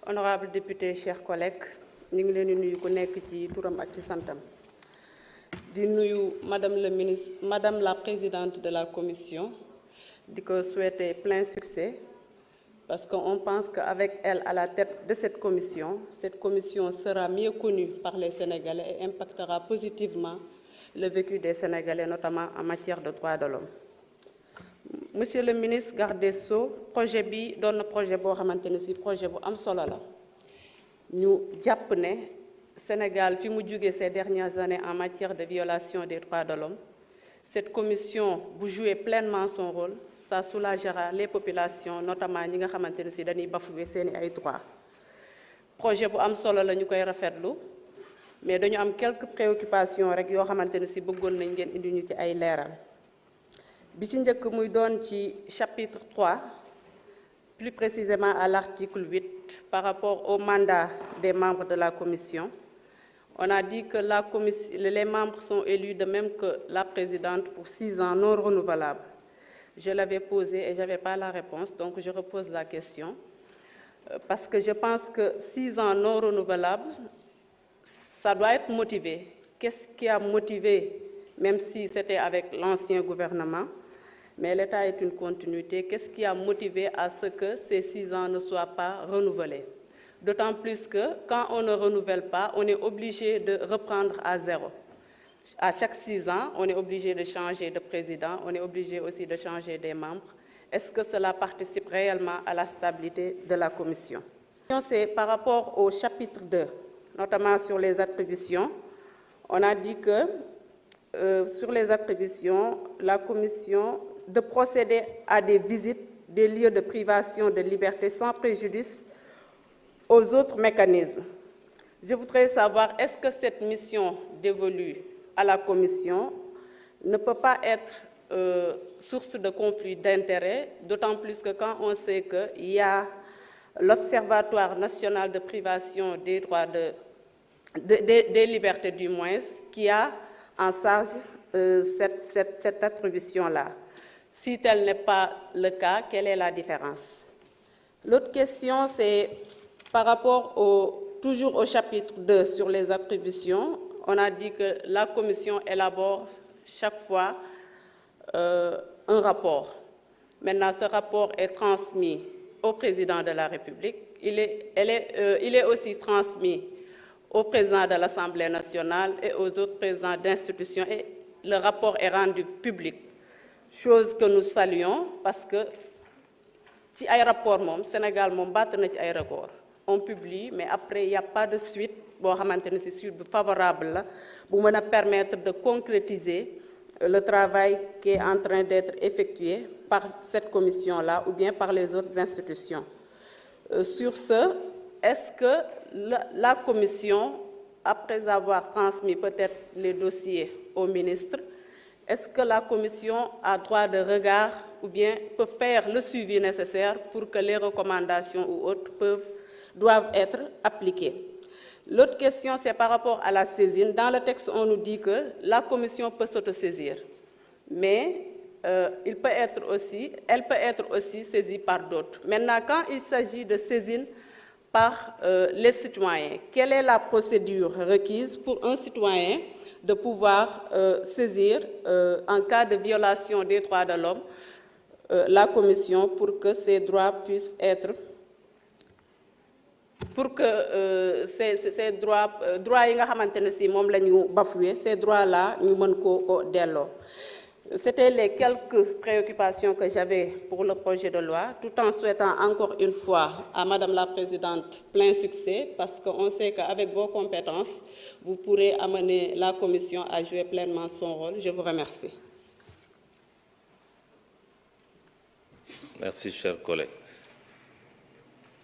Honorables députés, chers collègues, nous ngi leen di nuyu ku nekk ci turam ak ci santam. Di nuyu Madame la Présidente de la Commission, di ko souhaiter plein succès, parce qu'on pense qu'avec elle à la tête de cette commission sera mieux connue par les Sénégalais et impactera positivement le vécu des Sénégalais, notamment en matière de droits de l'homme. Monsieur le ministre garde des Sceaux, projet bi doon na projet boo xamante ne ci projet bu am solo la ñu jàpp ne Sénégal fi mu jóge ces dernières années en matière de violation des droits de l'homme, cette commission bu jouer pleinement son rôle, ça soulagera les populations, notamment ñi nga xamante ne ci dañuy bafouer seeni ay droits. Projet bu am solo la ñu koy rafetlu, mais dañu am quelques préoccupations rek yoo xamante ne ci bëggoon nañ ngeen indi ñu ci ay leeral. Bi ci njëkk muy doon ci chapitre 3, plus précisément à l'article 8, par rapport au mandat des membres de la commission. On a dit que les membres sont élus de même que la présidente pour 6 ans non renouvelables. Je l'avais posé et je n'avais pas la réponse, donc je repose la question. Parce que je pense que 6 ans non renouvelables, ça doit être motivé. Qu'est-ce qui a motivé, même si c'était avec l'ancien gouvernement, mais l'État est une continuité, qu'est-ce qui a motivé à ce que ces 6 ans ne soient pas renouvelés? D'autant plus que quand on ne renouvelle pas, on est obligé de reprendre à zéro. À chaque 6 ans, on est obligé de changer de président, on est obligé aussi de changer des membres. Est-ce que cela participe réellement à la stabilité de la commission? C'est par rapport au chapitre 2, notamment sur les attributions. On a dit que sur les attributions, la commission de procéder à des visites des lieux de privation de liberté sans préjudice aux autres mécanismes. Je voudrais savoir, est-ce que cette mission dévolue à la commission ne peut pas être source de conflit d'intérêts, d'autant plus que quand on sait qu'il y a l'Observatoire national de privation des droits des libertés du moins, qui a en charge cette attribution-là. Si tel n'est pas le cas, quelle est la différence? L'autre question, c'est par rapport toujours au chapitre 2 sur les attributions. On a dit que la commission élabore chaque fois un rapport. Maintenant, ce rapport est transmis au président de la République. Il est aussi transmis au président de l'Assemblée nationale et aux autres présidents d'institutions, et le rapport est rendu public. Chose que nous saluons parce que ci ay rapport moom Sénégal moom battre na ci ay record. On publie, mais après il n'y a pas de suite boo xamante ne ci suite favorable la bu mën a permettre de concrétiser le travail qui est en train d'être effectué par cette commission-là ou bien par les autres institutions. Sur ce, est-ce que la commission, après avoir transmis peut-être les dossiers au ministre, est-ce que la commission a droit de regard ou bien peut faire le suivi nécessaire pour que les recommandations ou autres doivent être appliquées? L'autre question, c'est par rapport à la saisine. Dans le texte, on nous dit que la commission peut s'autosaisir, mais elle peut être aussi saisie par d'autres. Maintenant, quand il s'agit de saisine par les citoyens, quelle est la procédure requise pour un citoyen de pouvoir saisir en cas de violation des droits de l'homme la commission pour que ces droits puissent être, pour que ces droits yi nga xamante ne si moom la ñu bafoué, ces droits-là ñu mën ko delloo. C'était les quelques préoccupations que j'avais pour le projet de loi, tout en souhaitant encore une fois à Madame la Présidente plein succès, parce qu'on sait qu'avec vos compétences, vous pourrez amener la Commission à jouer pleinement son rôle. Je vous remercie. Merci, chers collègues.